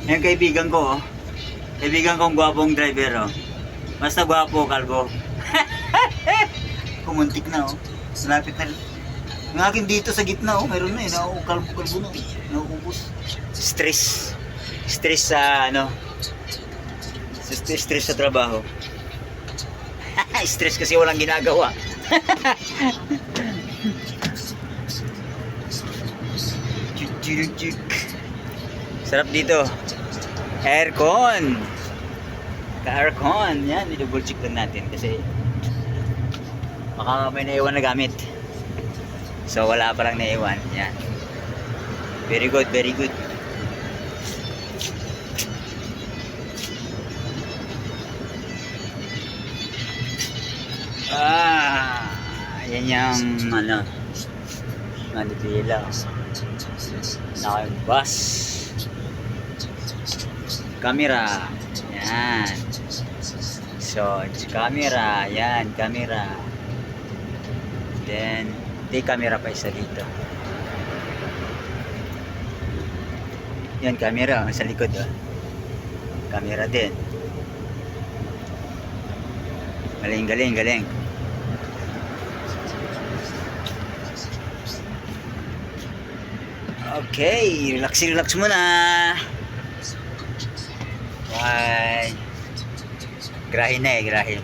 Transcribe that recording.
Yung kaibigan ko, oh. Kaibigan kong gwapong driver, oh. Basta gwapo, kalbo. Kumuntik na, oh. Malapit na. Yung akin dito sa gitna, oh. Meron na, eh. Kalbo na, eh. Nauubos. Stress. Stress sa, ano. Stress sa trabaho. Stress kasi walang ginagawa. Sarap dito. Aircon. Ka-aircon. Yan, i-double check lang natin kasi baka may naiwan na gamit. So wala pa lang naiwan. Yan. Very good, very good. Yan yung ano, Manila. Naka yung bus. Camera. Yan. So, camera. Yan, camera. Then, di camera pa isa dito. Yan, camera. Sa likod, oh. Camera din. Galing, galing, galing. Okay, relax muna. Bye. Grahe na eh, grahe.